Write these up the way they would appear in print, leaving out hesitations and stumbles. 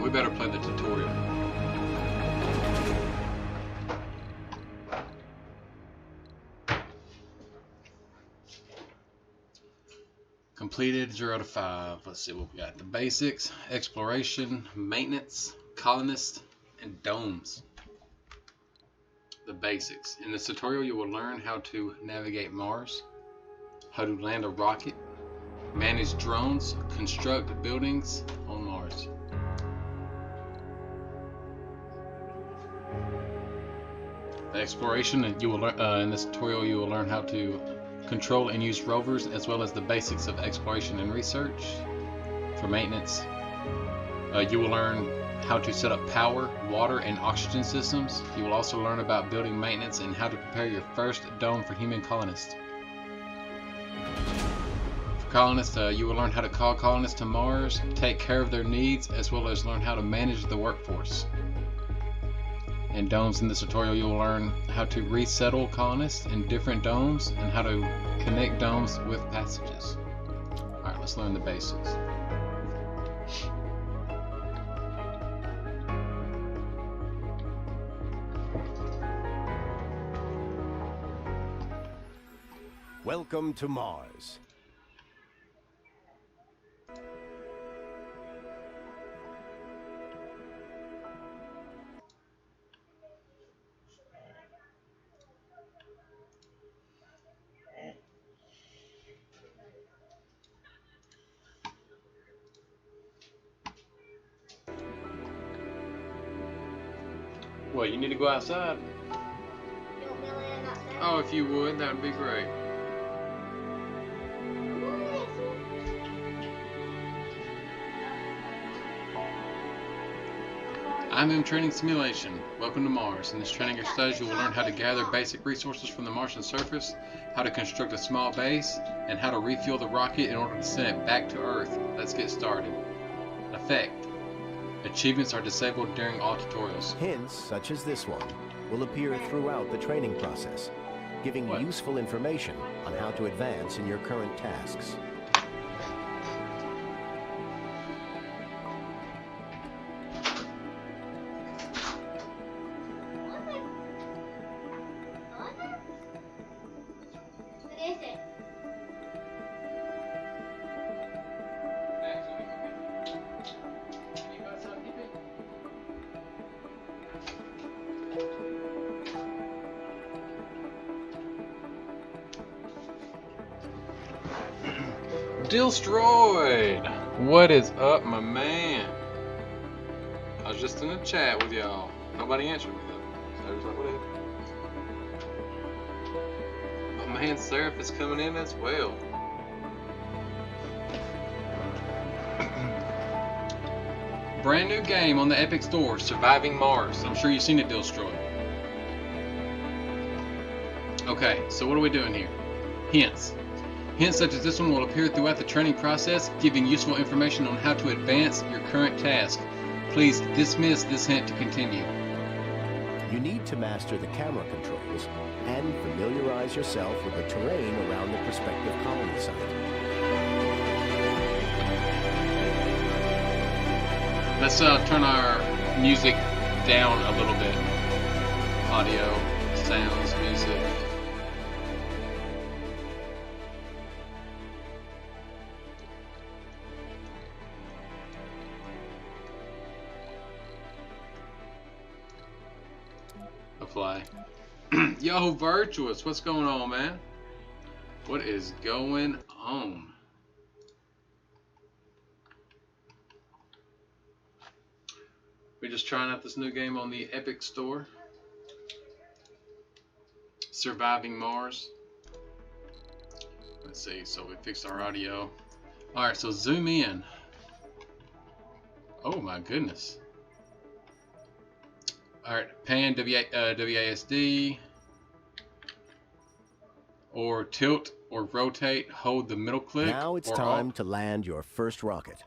we better play the tutorial. Completed 0 to 5. Let's see what we got. The basics, exploration, maintenance, colonists, and domes. The basics. In this tutorial, you will learn how to navigate Mars, how to land a rocket, manage drones, construct buildings on Mars. The exploration, you will learn in this tutorial. You will learn how to control and use rovers, as well as the basics of exploration and research. For maintenance, you will learn how to set up power, water, and oxygen systems. You will also learn about building maintenance and how to prepare your first dome for human colonists. For colonists, you will learn how to call colonists to Mars, take care of their needs, as well as learn how to manage the workforce. In domes, in this tutorial, you will learn how to resettle colonists in different domes and how to connect domes with passages. Alright, let's learn the basics. Welcome to Mars. What, you need to go outside? You want me to land outside? Oh, if you would, that would be great. IMM Training Simulation. Welcome to Mars. In this training exercise, you will learn how to gather basic resources from the Martian surface, how to construct a small base, and how to refuel the rocket in order to send it back to Earth. Let's get started. Effect. Achievements are disabled during all tutorials. Hints, such as this one, will appear throughout the training process, giving useful information on how to advance in your current tasks. What is it? Destroyed! What is up, my man? I was just in a chat with y'all. Nobody answered me though. So I was like, whatever. My man Seraph is coming in as well. Brand new game on the Epic Store, Surviving Mars. I'm sure you've seen it, Destroyed. Okay, so what are we doing here? Hints. Hints such as this one will appear throughout the training process, giving useful information on how to advance your current task. Please dismiss this hint to continue. You need to master the camera controls and familiarize yourself with the terrain around the prospective colony site. Let's turn our music down a little bit. Audio, sounds, music. Apply. Yo, Virtuous, what's going on, man? What is going on? We're just trying out this new game on the Epic Store. Surviving Mars. Let's see, so we fixed our audio. Alright, so zoom in. Oh my goodness. Alright, pan WASD. Or tilt or rotate, hold the middle click. Now it's time to land your first rocket.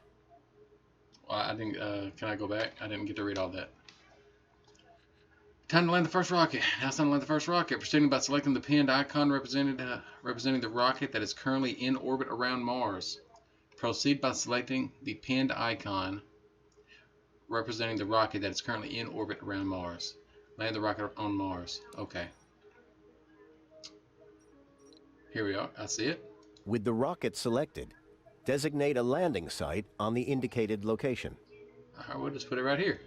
I didn't, can I go back? I didn't get to read all that. Time to land the first rocket. Now it's time to land the first rocket. Proceeding by selecting the pinned icon representing the rocket that is currently in orbit around Mars. Proceed by selecting the pinned icon representing the rocket that is currently in orbit around Mars. Land the rocket on Mars. Okay. Here we are. I see it. With the rocket selected, designate a landing site on the indicated location. All right, we'll just put it right here.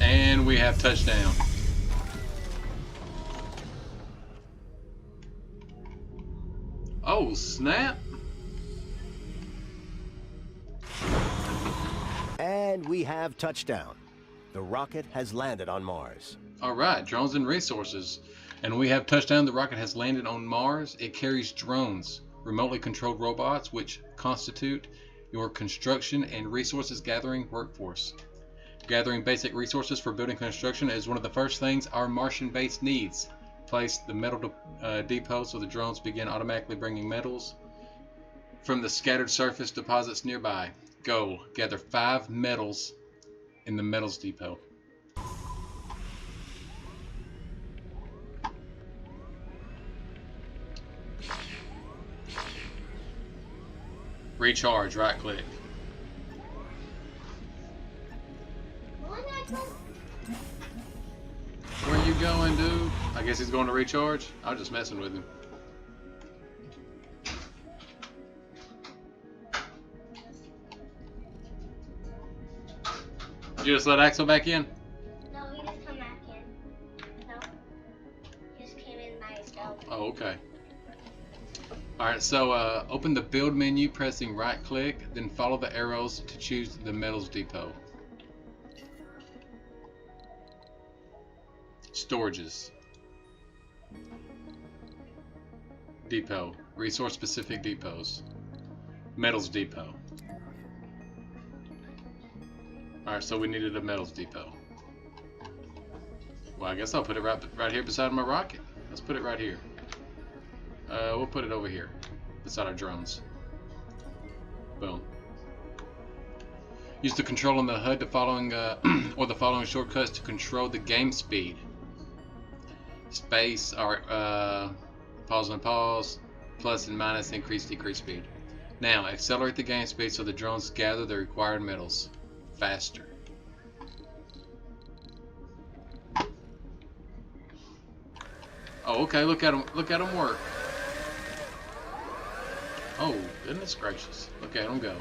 And we have touchdown. Oh, snap. And we have touchdown. The rocket has landed on Mars. All right, drones and resources. And we have touchdown. The rocket has landed on Mars. It carries drones, remotely controlled robots, which constitute your construction and resources gathering workforce. Gathering basic resources for building construction is one of the first things our Martian base needs. Place the metal depot so the drones begin automatically bringing metals from the scattered surface deposits nearby. Goal: gather 5 metals in the metals depot. Recharge, right click. Where you going, dude? I guess he's going to recharge. I'm just messing with him. You just let Axel back in? No, he just come back in. No. He just came in by himself. Oh, okay. Alright, so open the build menu, pressing right click, then follow the arrows to choose the metals depot. Storages. Depot. Resource specific depots. Metals depot. Alright, so we needed a metals depot. Well, I guess I'll put it right here beside my rocket. Let's put it right here. We'll put it over here, beside our drones. Boom. Use the control on the HUD to following or the following shortcuts to control the game speed. Space, pause and pause, plus and minus, increase, decrease speed. Now, accelerate the game speed so the drones gather the required metals faster. Oh, okay, look at them work. Oh, goodness gracious. Look at them go.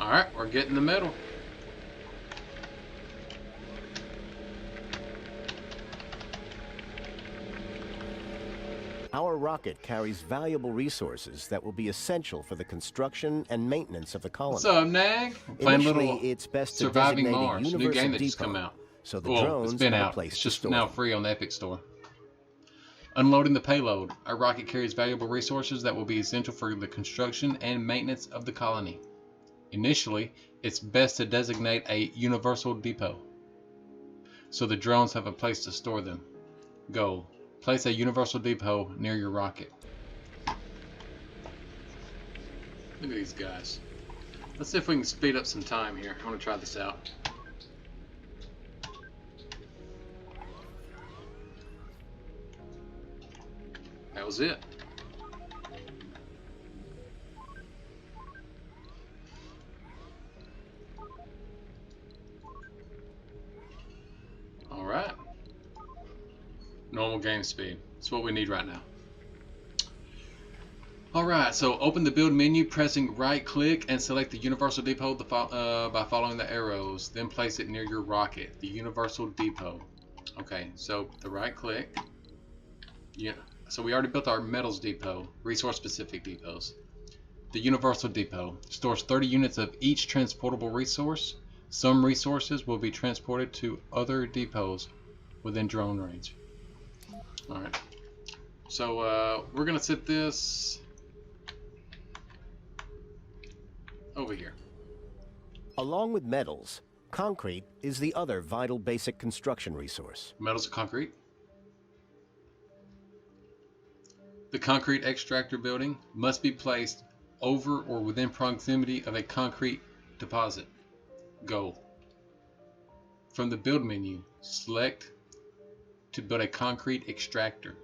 Alright, we're getting the metal. Our rocket carries valuable resources that will be essential for the construction and maintenance of the colony. What's up, Nag? Playing Initially, little it's best to Surviving designate Mars, a new universal game that just depot, come out. so the Well, drones it's been have a out. place It's to just store now them. free on the Epic Store. Unloading the payload. Our rocket carries valuable resources that will be essential for the construction and maintenance of the colony. Initially, it's best to designate a universal depot, so the drones have a place to store them. Goal: place a universal depot near your rocket. Look at these guys. Let's see if we can speed up some time here. I want to try this out. That was it. Alright. Normal game speed. That's what we need right now. Alright, so open the build menu, pressing right click and select the universal depot by following the arrows. Then place it near your rocket, the universal depot. Okay, so the right click. Yeah, so we already built our metals depot, resource specific depots. The universal depot stores 30 units of each transportable resource. Some resources will be transported to other depots within drone range. Alright, so we're going to set this over here. Along with metals, Concrete is the other vital basic construction resource. Metals and concrete. The concrete extractor building must be placed over or within proximity of a concrete deposit. Goal. From the build menu, select to build a concrete extractor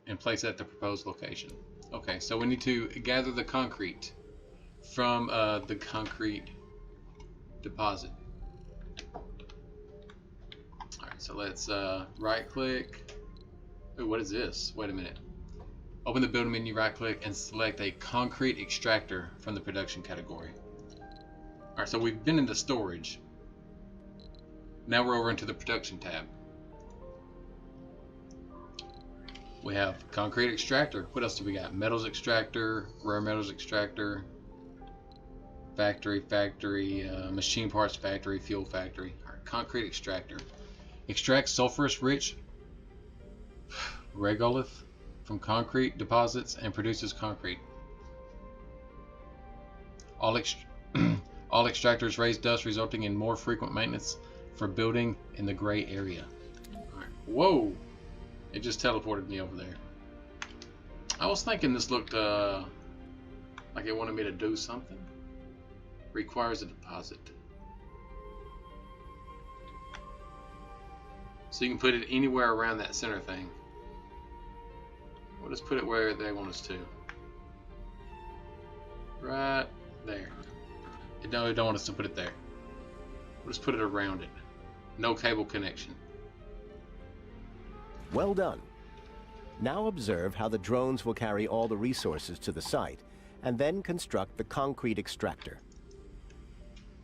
and place it at the proposed location. Okay, so we need to gather the concrete from the concrete deposit. Alright, so let's right click. Ooh, what is this? Wait a minute. Open the build menu, right click, and select a concrete extractor from the production category. Alright, so we've been into storage. Now we're over into the production tab. We have concrete extractor. What else do we got? Metals extractor, rare metals extractor, factory, machine parts factory, fuel factory. Alright, concrete extractor. Extract sulfurous rich regolith from concrete deposits and produces concrete. All extractors raise dust, resulting in more frequent maintenance for building in the gray area. Alright. Whoa! It just teleported me over there. I was thinking this looked like it wanted me to do something. Requires a deposit. So you can put it anywhere around that center thing. We'll just put it where they want us to. Right there. No, they don't want us to put it there. We'll just put it around it. No cable connection. Well done. Now observe how the drones will carry all the resources to the site and then construct the concrete extractor.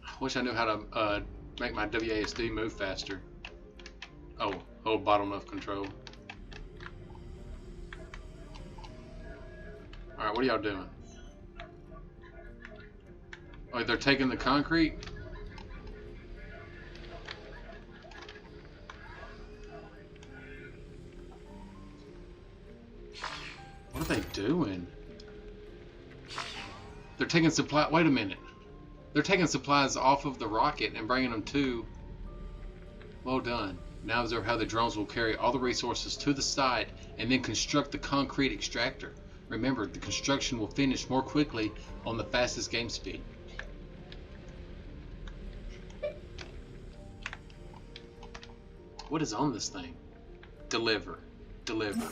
I wish I knew how to make my WASD move faster. Oh, hold bottom left control. Alright, what are y'all doing? Oh, they're taking the concrete? What are they doing? They're taking supply. Wait a minute. They're taking supplies off of the rocket and bringing them to. Well done. Now observe how the drones will carry all the resources to the site and then construct the concrete extractor. Remember, the construction will finish more quickly on the fastest game speed. What is on this thing? Deliver. Deliver.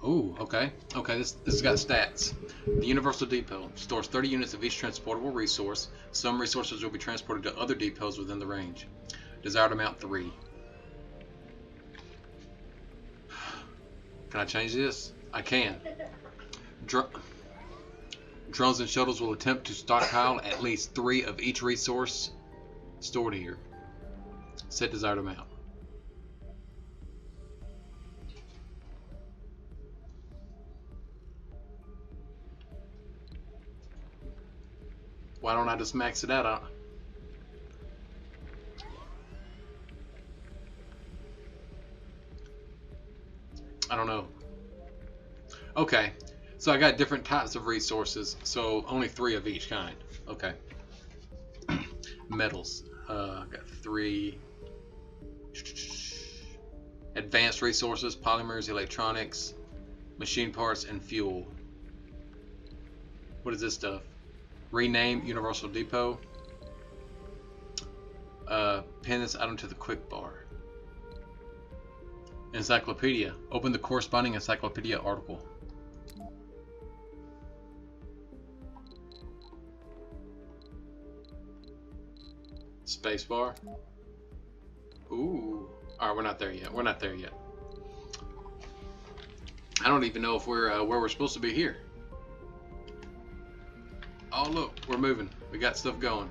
Ooh, okay. Okay, this has got stats. The Universal Depot stores 30 units of each transportable resource. Some resources will be transported to other depots within the range. Desired amount 3. Can I change this? I can. Drones and shuttles will attempt to stockpile at least 3 of each resource stored here. Set desired amount. Why don't I just max it out? I don't know. Okay, so I got different types of resources, so only 3 of each kind. Okay. Metals. I got 3. Advanced resources, polymers, electronics, machine parts, and fuel. What is this stuff? Rename Universal Depot. Pin this item to the quick bar. Encyclopedia. Open the corresponding encyclopedia article. Spacebar. Ooh. Alright, we're not there yet. We're not there yet. I don't even know if we're where we're supposed to be here. Oh look, we're moving. We got stuff going.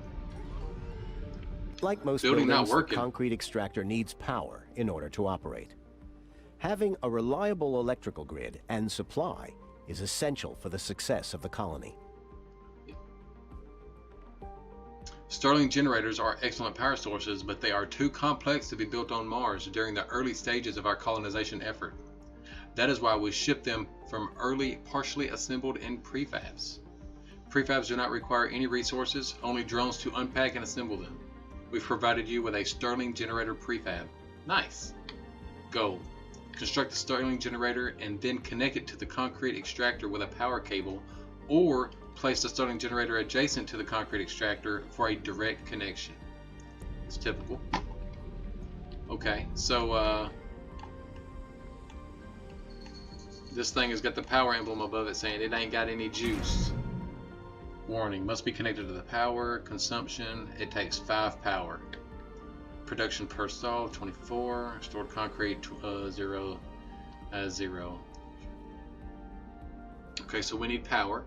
Like most buildings, the concrete extractor needs power in order to operate. Having a reliable electrical grid and supply is essential for the success of the colony. Stirling generators are excellent power sources, but they are too complex to be built on Mars during the early stages of our colonization effort. That is why we ship them from early, partially assembled in prefabs. Prefabs do not require any resources, only drones to unpack and assemble them. We've provided you with a Stirling generator prefab. Nice. Goal. Construct the Stirling generator and then connect it to the concrete extractor with a power cable, or place the Stirling generator adjacent to the concrete extractor for a direct connection. It's typical. Okay, so this thing has got the power emblem above it saying it ain't got any juice. Warning, must be connected to the power. Consumption, it takes 5 power. Production per stall, 24. Stored concrete, 0. Okay, so we need power.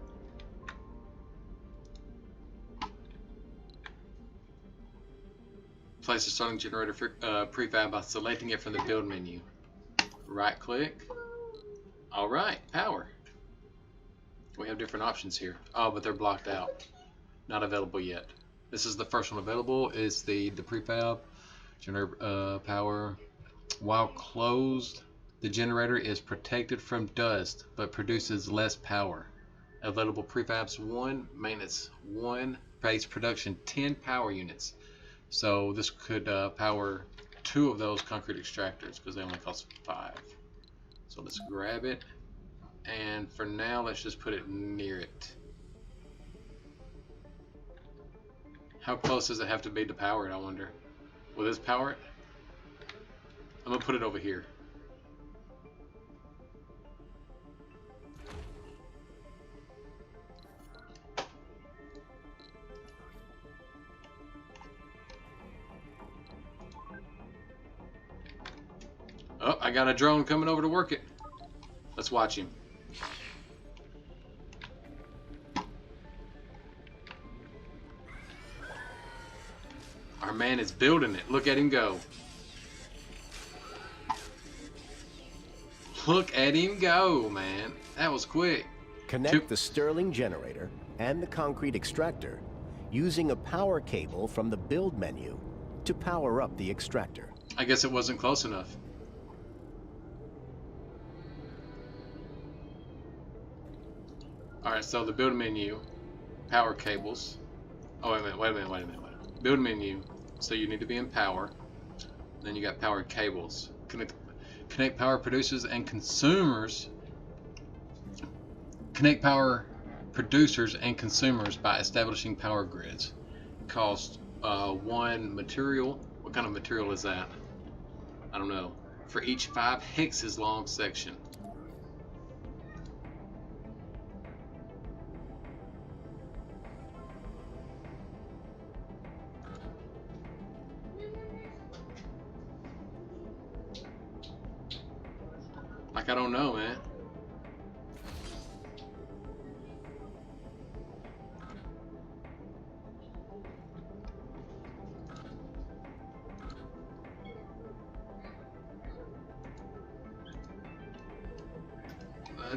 Place the starting generator prefab by selecting it from the build menu. Right click. Alright, power. We have different options here. Oh, but they're blocked out. Not available yet. This is the first one available. It's the prefab generator power. While closed, the generator is protected from dust but produces less power. Available prefabs 1, maintenance 1, base production 10 power units. So this could power 2 of those concrete extractors because they only cost 5. So let's grab it. And for now, let's just put it near it. How close does it have to be to power it, I wonder? Will this power it? I'm going to put it over here. Oh, I got a drone coming over to work it. Let's watch him. Our man is building it. Look at him go. Look at him go, man. That was quick. Connect the Stirling generator and the concrete extractor using a power cable from the build menu to power up the extractor. I guess it wasn't close enough. Alright, so the build menu, power cables. Oh, wait a minute. Build menu, so you need to be in power. Then you got power cables. Connect power producers and consumers. Connect power producers and consumers by establishing power grids. Cost 1 material. What kind of material is that? I don't know. For each 5 hexes long section. Like, I don't know, man.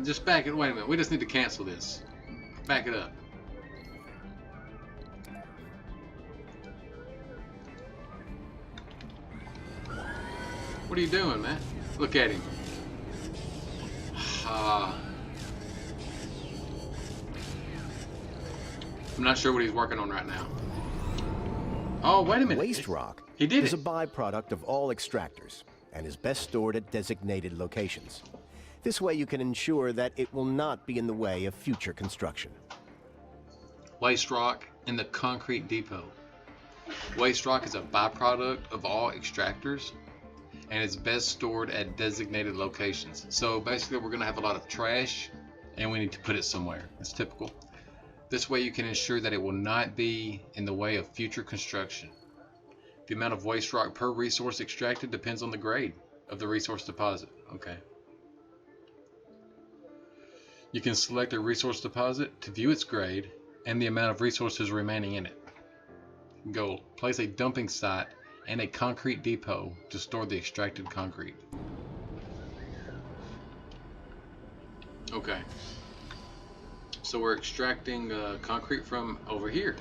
Just back it. Wait a minute. We just need to cancel this. Back it up. What are you doing, man? Look at him. I'm not sure what he's working on right now. Oh, wait a minute. Waste rock He did is it. a byproduct of all extractors and is best stored at designated locations. This way you can ensure that it will not be in the way of future construction. Waste rock in the concrete depot. Waste rock is a byproduct of all extractors and it's best stored at designated locations. So basically we're going to have a lot of trash and we need to put it somewhere. It's typical. This way you can ensure that it will not be in the way of future construction. The amount of waste rock per resource extracted depends on the grade of the resource deposit. Okay. You can select a resource deposit to view its grade and the amount of resources remaining in it. Goal: place a dumping site and a concrete depot to store the extracted concrete. Okay. So we're extracting concrete from over here.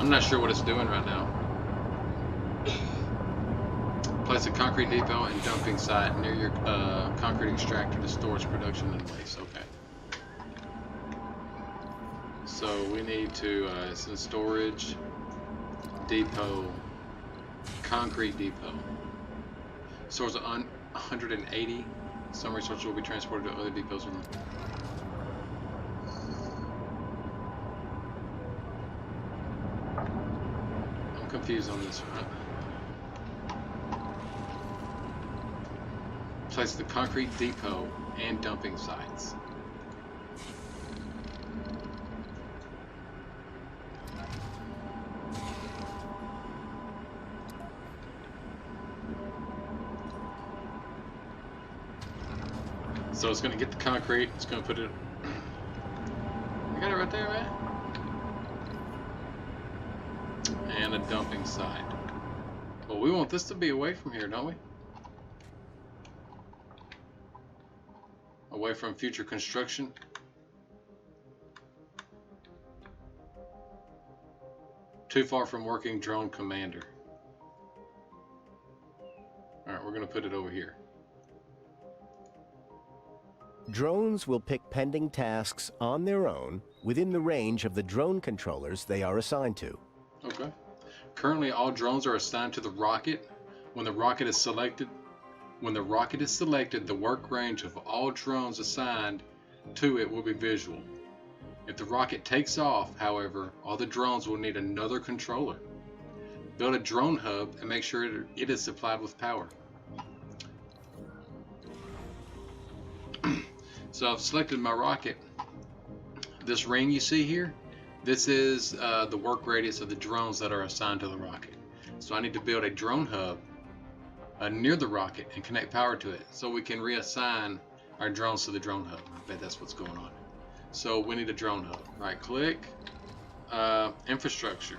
I'm not sure what it's doing right now. Place a concrete depot and dumping site near your concrete extractor to store its production and waste. Okay. So we need to, it's in storage, depot, concrete depot. Stores 180. Some resources will be transported to other depots with them. I'm confused on this one. Place the concrete depot and dumping sites. So it's going to get the concrete, it's going to put it... You got it right there, man? And a dumping site. Well, we want this to be away from here, don't we? Away from future construction. Too far from working drone commander. Alright, we're going to put it over here. Drones will pick pending tasks on their own within the range of the drone controllers they are assigned to. Okay. Currently, all drones are assigned to the rocket. When the rocket is selected, the work range of all drones assigned to it will be visual. If the rocket takes off, however, all the drones will need another controller. Build a drone hub and make sure it is supplied with power. So I've selected my rocket. This ring you see here, this is the work radius of the drones that are assigned to the rocket. So I need to build a drone hub near the rocket and connect power to it so we can reassign our drones to the drone hub. I bet that's what's going on. So we need a drone hub. Right click, infrastructure,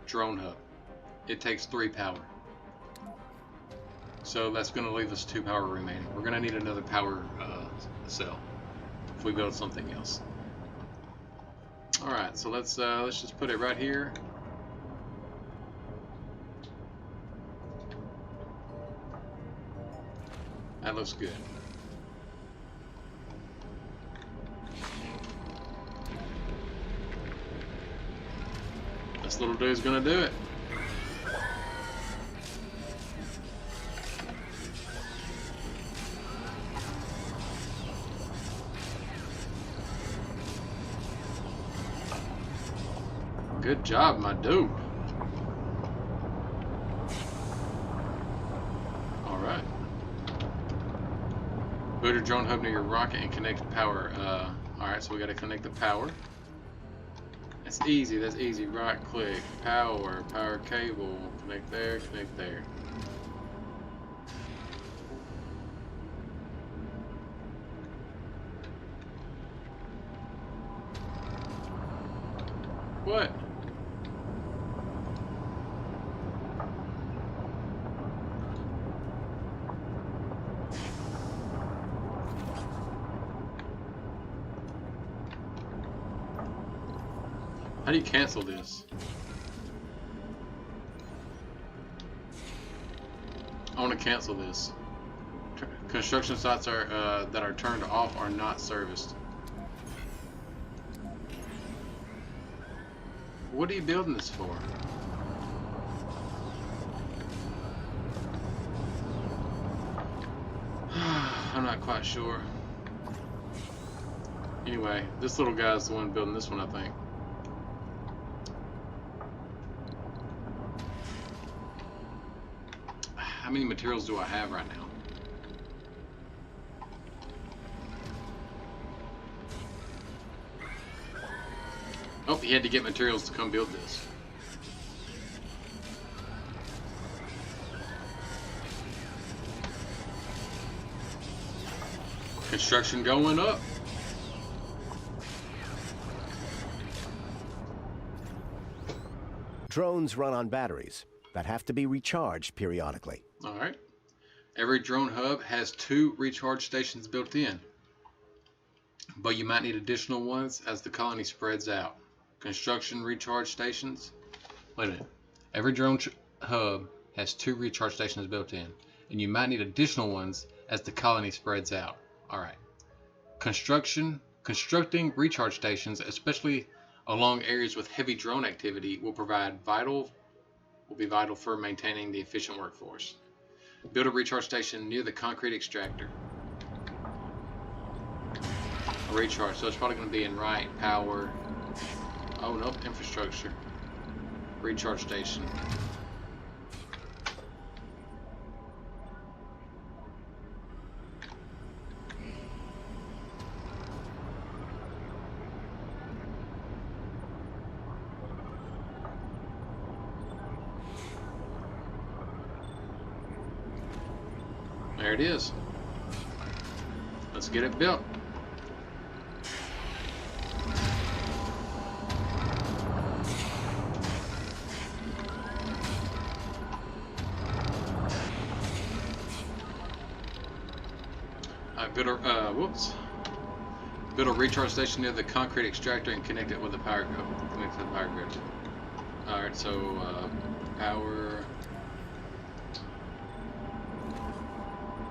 drone hub. It takes 3 power. So that's going to leave us 2 power remaining. We're going to need another power cell if we build something else. All right, so let's just put it right here. That looks good. This little dude's going to do it. Good job, my dude. Alright. Build a drone hub near your rocket and connect the power. Alright, so we gotta connect the power. That's easy, that's easy. Right click, power cable, connect there, connect there. What? How do you cancel this? I want to cancel this. Construction sites are that are turned off are not serviced. What are you building this for? I'm not quite sure. Anyway, this little guy's the one building this one, I think. How many materials do I have right now? Oh, he had to get materials to come build this. Construction going up. Drones run on batteries that have to be recharged periodically. Alright. Every drone hub has 2 recharge stations built in, but you might need additional ones as the colony spreads out. Construction recharge stations. Wait a minute. Every drone hub has 2 recharge stations built in, and you might need additional ones as the colony spreads out. Alright. Constructing recharge stations, especially along areas with heavy drone activity, will be vital for maintaining the efficient workforce. Build a recharge station near the concrete extractor. Recharge, so it's probably going to be in right, power. Oh nope, infrastructure. Recharge station. There it is. Let's get it built. Build a recharge station near the concrete extractor and connect it with the power grid. Alright, so power.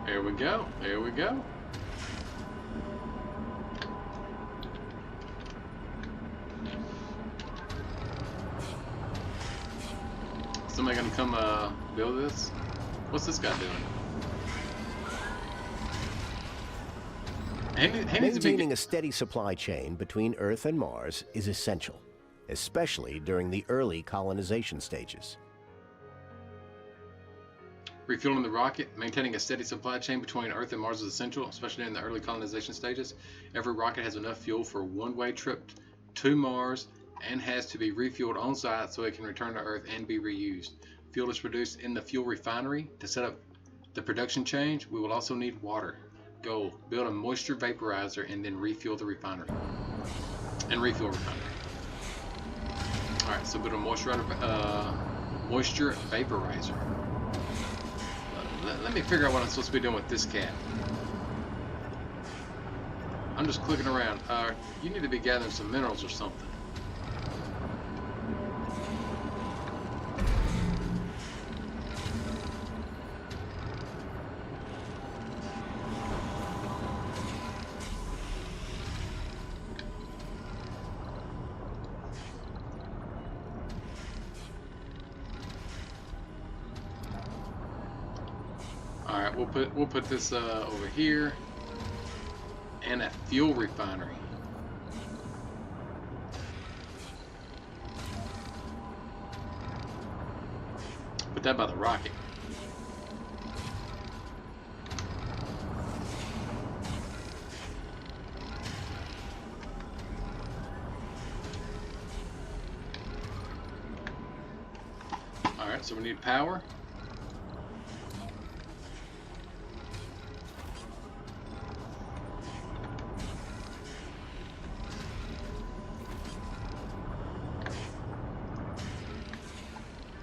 There we go. There we go. Somebody gonna come build this? What's this guy doing? Maintaining a steady supply chain between Earth and Mars is essential, especially during the early colonization stages. Refueling the rocket. Maintaining a steady supply chain between Earth and Mars is essential, especially in the early colonization stages. Every rocket has enough fuel for a one-way trip to Mars and has to be refueled on site so it can return to Earth and be reused. Fuel is produced in the fuel refinery. To set up the production change, we will also need water. Goal: build a moisture vaporizer and then refuel the refinery. Alright, so build a moisture vaporizer. Let me figure out what I'm supposed to be doing with this cat. I'm just clicking around. You need to be gathering some minerals or something. Alright, we'll put this over here, and a fuel refinery. Put that by the rocket. Alright, so we need power.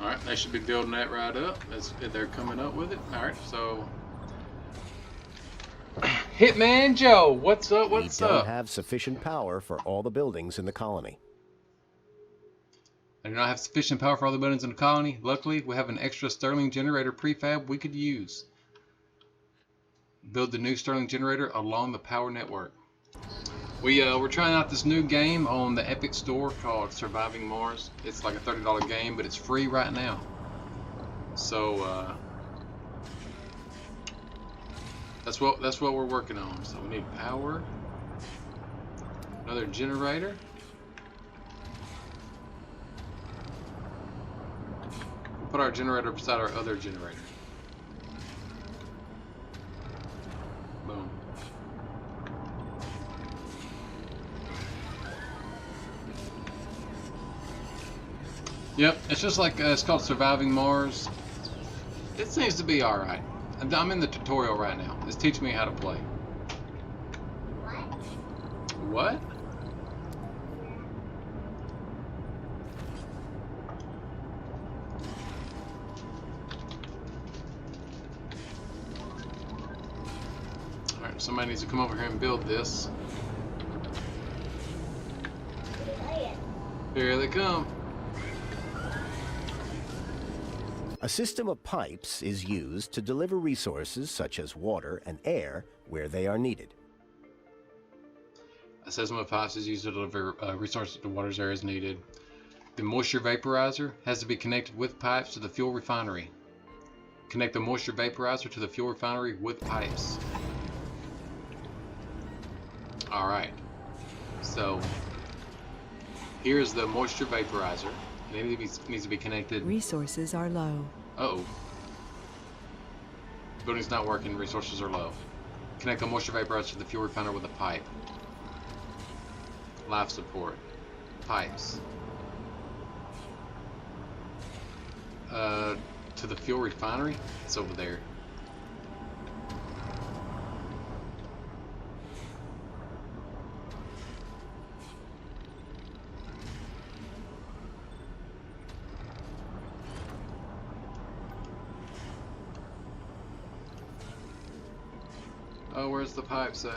Alright, they should be building that right up. They're coming up with it. Alright, so Hitman Joe, what's up? What's up? We don't have sufficient power for all the buildings in the colony. I do not have sufficient power for all the buildings in the colony. Luckily, we have an extra Stirling generator prefab we could use. Build the new Stirling generator along the power network. We're trying out this new game on the Epic Store called Surviving Mars. It's like a $30 game, but it's free right now. So that's what we're working on. So we need power, another generator. We'll put our generator beside our other generator. Boom. Yep, it's just like it's called Surviving Mars. It seems to be alright. I'm in the tutorial right now. It's teaching me how to play. What? Alright, somebody needs to come over here and build this. Here they come. A system of pipes is used to deliver resources such as water and air where they are needed. A system of pipes is used to deliver resources to water areas needed. The moisture vaporizer has to be connected with pipes to the fuel refinery. Connect the moisture vaporizer to the fuel refinery with pipes. Alright, so here's the moisture vaporizer. It needs to be connected. Resources are low. Uh-oh. Building's not working, resources are low. Connect the moisture vaporizer to the fuel refinery with a pipe. Life support. Pipes. To the fuel refinery? It's over there. Oh, where's the pipes at?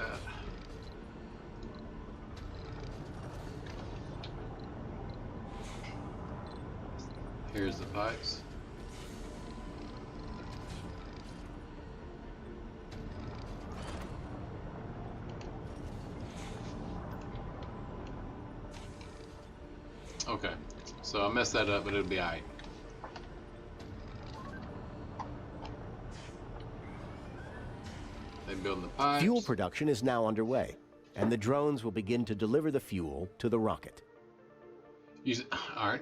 Here's the pipes. Okay, so I messed that up, but it'll be alright. They building the pipes. Fuel production is now underway, and the drones will begin to deliver the fuel to the rocket. Alright.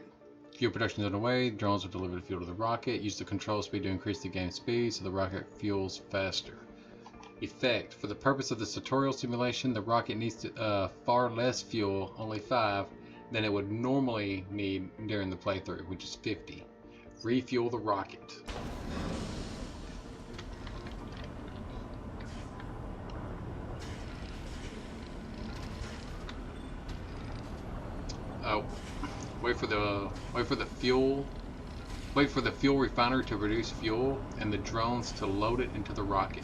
Fuel production is underway. Drones will deliver the fuel to the rocket. Use the control speed to increase the game speed so the rocket fuels faster. Effect. For the purpose of this tutorial simulation, the rocket needs far less fuel, only 5, than it would normally need during the playthrough, which is 50. Refuel the rocket. Oh, wait for the fuel refinery to produce fuel and the drones to load it into the rocket.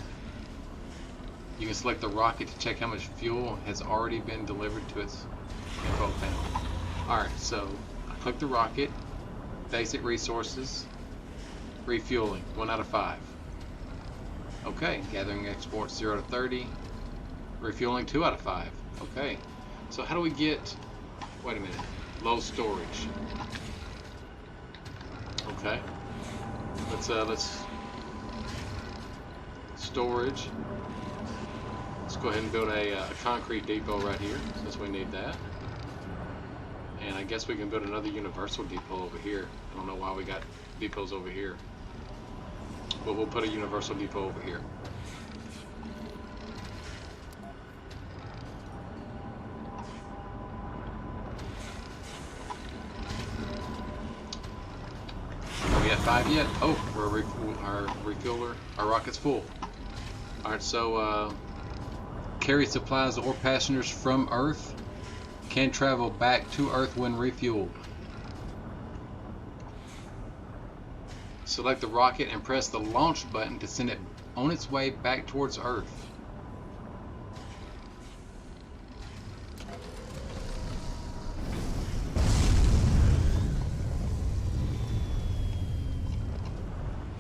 You can select the rocket to check how much fuel has already been delivered to its info panel. Alright, so I click the rocket, basic resources, refueling, 1 out of 5. Okay, gathering export 0 to 30, refueling 2 out of 5. Okay, so how do we get, wait a minute, low storage? Okay, let's storage. Let's go ahead and build a concrete depot right here, since we need that. And I guess we can build another universal depot over here. I don't know why we got depots over here, but we'll put a universal depot over here. Are we at 5 yet? Oh, our refueler, our rocket's full. Alright, so carry supplies or passengers from Earth. Can travel back to Earth when refueled. Select the rocket and press the launch button to send it on its way back towards Earth.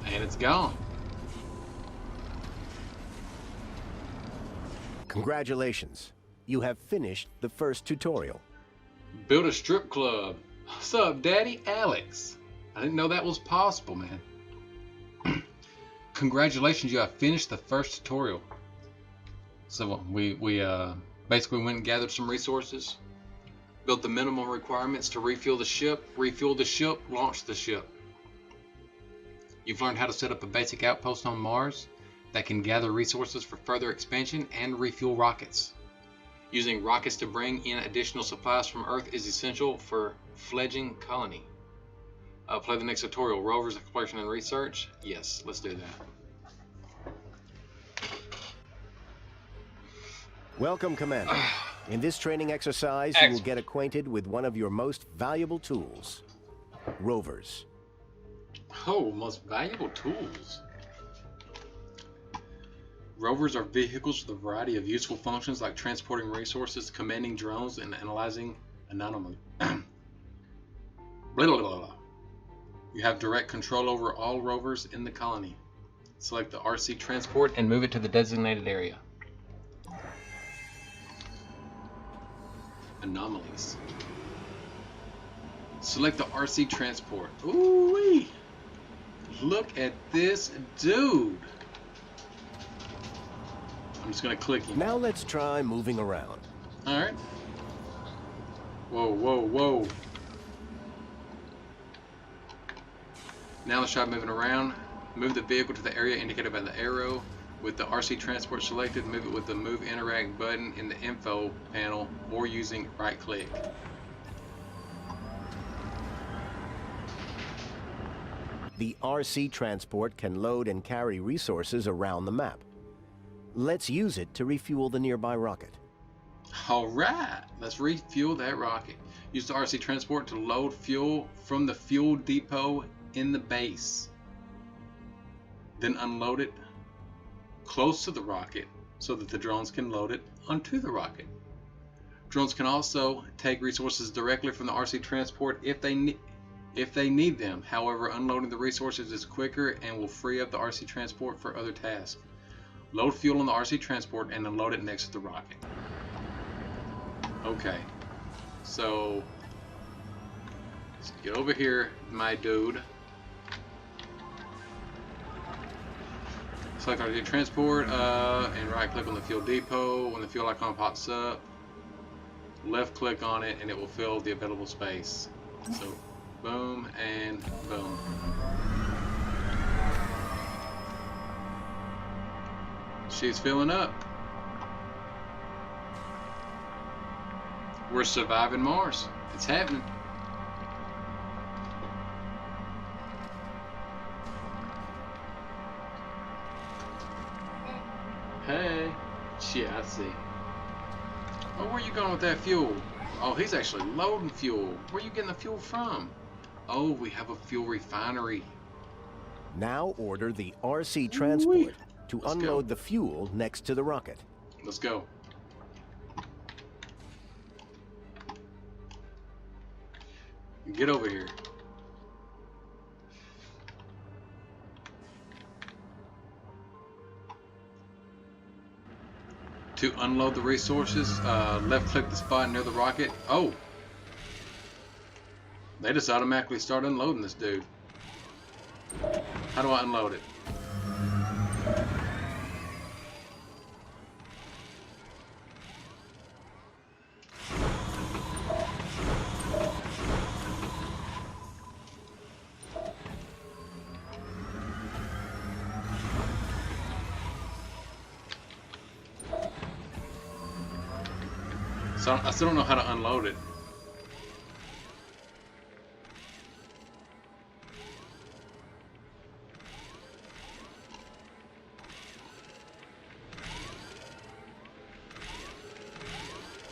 And it's gone. Congratulations. You have finished the first tutorial. Build a strip club. What's up, Daddy? Alex. I didn't know that was possible, man. Congratulations, you have finished the first tutorial. So we basically went and gathered some resources, built the minimum requirements to refuel the ship, launched the ship. You've learned how to set up a basic outpost on Mars that can gather resources for further expansion and refuel rockets. Using rockets to bring in additional supplies from Earth is essential for fledgling colony. Play the next tutorial, Rovers Exploration and Research. Yes, let's do that. Welcome, Commander. In this training exercise, you will get acquainted with one of your most valuable tools, rovers. Oh, most valuable tools. Rovers are vehicles with a variety of useful functions like transporting resources, commanding drones, and analyzing anomalies. Blah, blah, blah, blah. You have direct control over all rovers in the colony. Select the RC transport and move it to the designated area. Anomalies. Select the RC transport. Ooh-wee! Look at this dude. I'm just gonna click him. Now let's try moving around. Alright. Whoa, whoa, whoa. Now let's try moving around. Move the vehicle to the area indicated by the arrow. With the RC transport selected, move it with the Move Interact button in the info panel or using right click. The RC transport can load and carry resources around the map. Let's use it to refuel the nearby rocket. Alright, let's refuel that rocket. Use the RC transport to load fuel from the fuel depot in the base. Then unload it close to the rocket so that the drones can load it onto the rocket. Drones can also take resources directly from the RC transport if they need them. However, unloading the resources is quicker and will free up the RC transport for other tasks. Load fuel on the RC transport and unload it next to the rocket. Okay, so let's get over here, my dude. Select RC transport and right click on the fuel depot. When the fuel icon pops up, left click on it and it will fill the available space. So boom and boom. She's filling up. We're surviving Mars. It's happening. Hey. Yeah, I see. Oh, where you going with that fuel? Oh, he's actually loading fuel. Where you getting the fuel from? Oh, we have a fuel refinery. Now order the RC transport to Let's unload go. the fuel next to the rocket. Let's go. Get over here. To unload the resources, left click the spot near the rocket. Oh! They just automatically start unloading this dude. How do I unload it? So I still don't know how to unload it.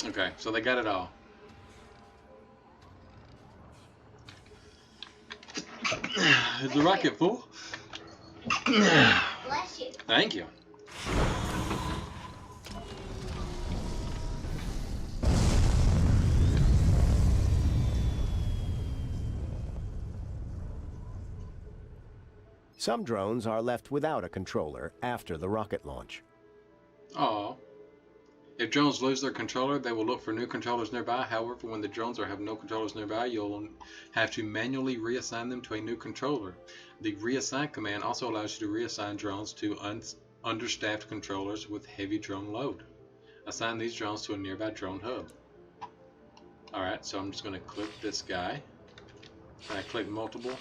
Okay, so they got it all. Is the rocket full? Bless you. Thank you. Some drones are left without a controller after the rocket launch. Oh. If drones lose their controller, they will look for new controllers nearby. However, when the drones have no controllers nearby, you'll have to manually reassign them to a new controller. The reassign command also allows you to reassign drones to understaffed controllers with heavy drone load. Assign these drones to a nearby drone hub. Alright, so I'm just going to click this guy. Can I click multiple?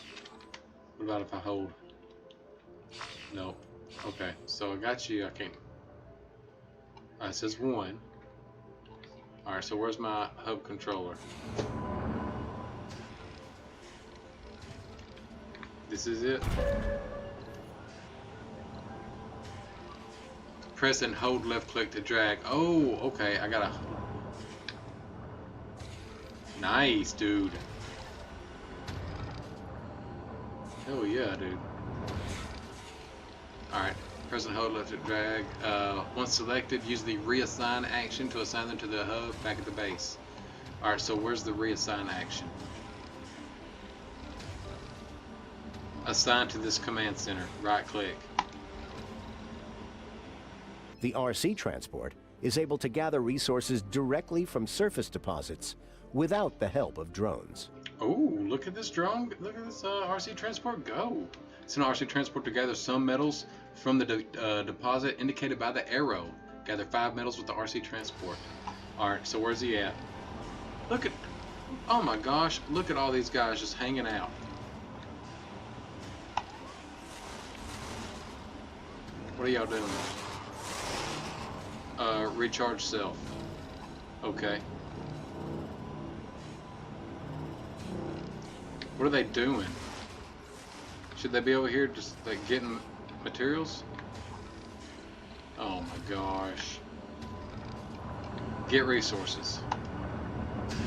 What about if I hold? No. Okay, so I got you. I can't. It says 1. Alright, so where's my hub controller? This is it. Press and hold left click to drag. Oh, okay, I gotta. Nice, dude. Hell yeah, dude. Alright. Press and hold left to drag. Once selected, use the reassign action to assign them to the hub back at the base. Alright, so where's the reassign action? Assign to this command center. Right click. The RC transport is able to gather resources directly from surface deposits without the help of drones. Oh, look at this drone. Look at this RC transport go. It's an RC transport to gather some metals from the deposit indicated by the arrow. Gather 5 metals with the RC transport. Alright, so where's he at? Look at, oh my gosh, look at all these guys just hanging out. What are y'all doing? Recharge self. Okay. What are they doing? Should they be over here just like getting materials? Oh my gosh. Get resources.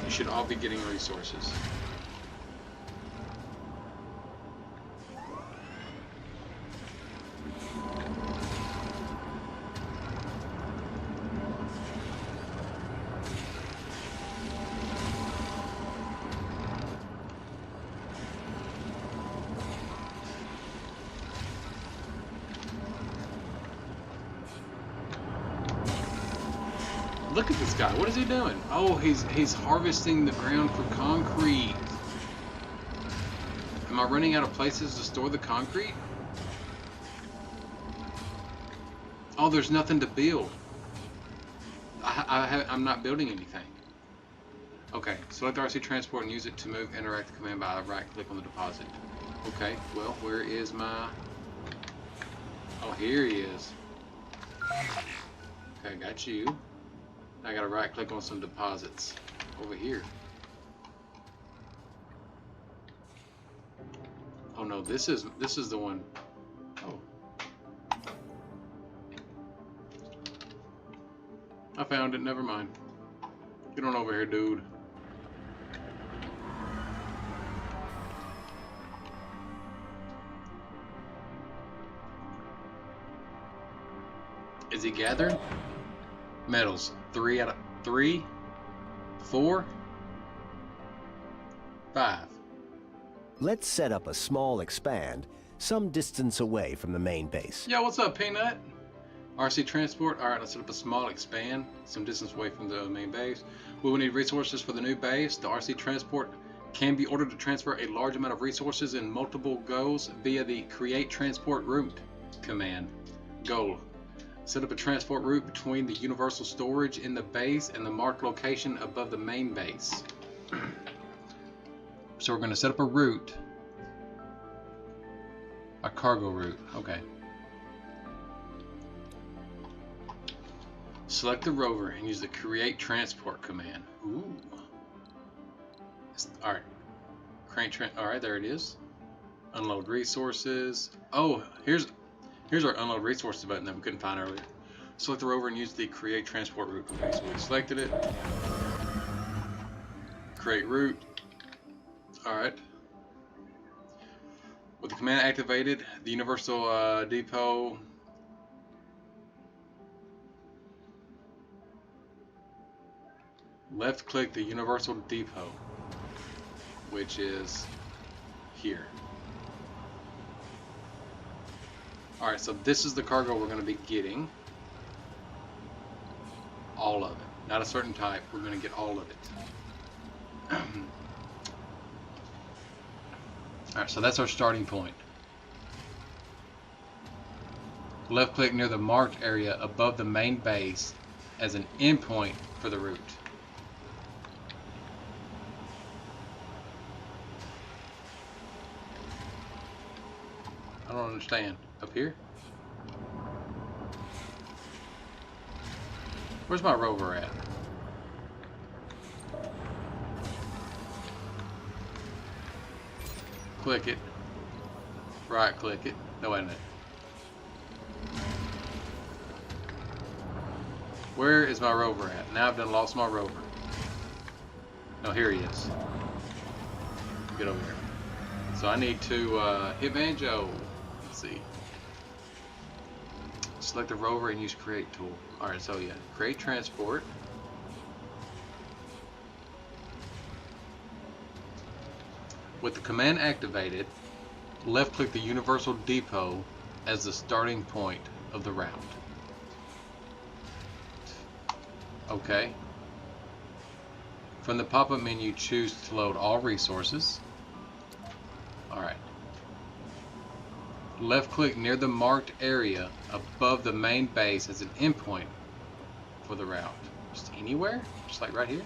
You should all be getting resources. Look at this guy. What is he doing? Oh, he's harvesting the ground for concrete. Am I running out of places to store the concrete? Oh, there's nothing to build. I'm not building anything. Okay, select RC transport and use it to move interact the command by right-click on the deposit. Okay, well, where is my... Oh, here he is. Okay, got you. I gotta right click on some deposits over here. Oh no, this is the one. Oh. I found it, never mind. Get on over here, dude. Is he gathering? Metals. 3 out of 3, 4, 5. Let's set up a small expand some distance away from the main base. Yo, what's up, Peanut? RC transport. Alright, let's set up a small expand some distance away from the main base. We will need resources for the new base. The RC transport can be ordered to transfer a large amount of resources in multiple goes via the create transport route command. Goal. Set up a transport route between the universal storage in the base and the marked location above the main base. So we're going to set up a route. A cargo route. Okay. Select the rover and use the create transport command. Ooh. Alright. Alright, there it is. Unload resources. Oh, here's our unload resources button that we couldn't find earlier. Select the rover and use the create transport route. Okay, so we selected it. Create route. Alright. With the command activated, the universal depot left click the universal depot, which is here. Alright, so this is the cargo we're going to be getting. All of it. Not a certain type. We're going to get all of it. Alright, so that's our starting point. Left click near the marked area above the main base as an endpoint for the route. I don't understand. Up here? Where's my rover at? Click it. Right click it. No, wait a minute. Where is my rover at? Now I've done lost my rover. No, here he is. Get over here. So I need to hit Banjo. Let's see. Select the rover and use create tool. Alright, so yeah, create transport. With the command activated, Left click the Universal Depot as the starting point of the route. Okay. From the pop-up menu, choose to load all resources. Alright. Left click near the marked area above the main base as an endpoint for the route. Just anywhere? Just like right here?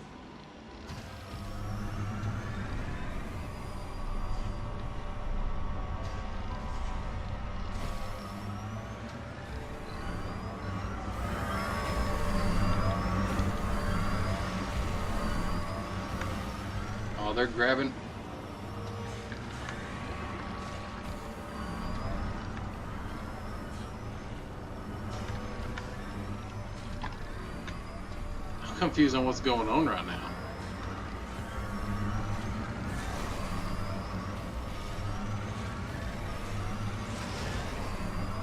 Oh, they're grabbing. I'm confused on what's going on right now.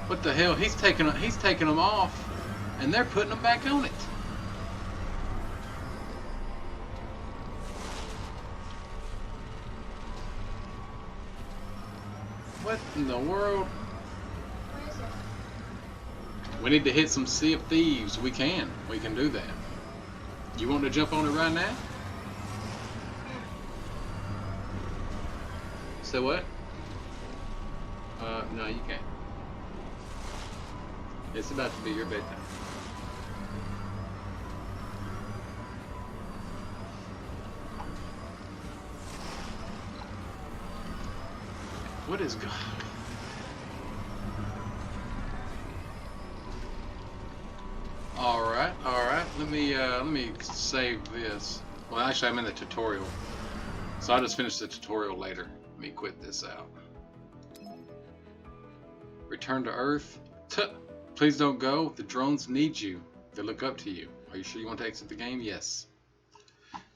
What the hell? He's taking them off, and they're putting them back on it. What in the world? Where is it? We need to hit some Sea of Thieves. We can do that. You want to jump on it right now? Say what? No, you can't. It's about to be your bedtime. What is God? All right. Let me save this. Well, actually, I'm in the tutorial, so I'll just finish the tutorial later. Let me quit this out. Return to Earth. Please don't go. The drones need you. They look up to you. Are you sure you want to exit the game? Yes.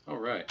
All right.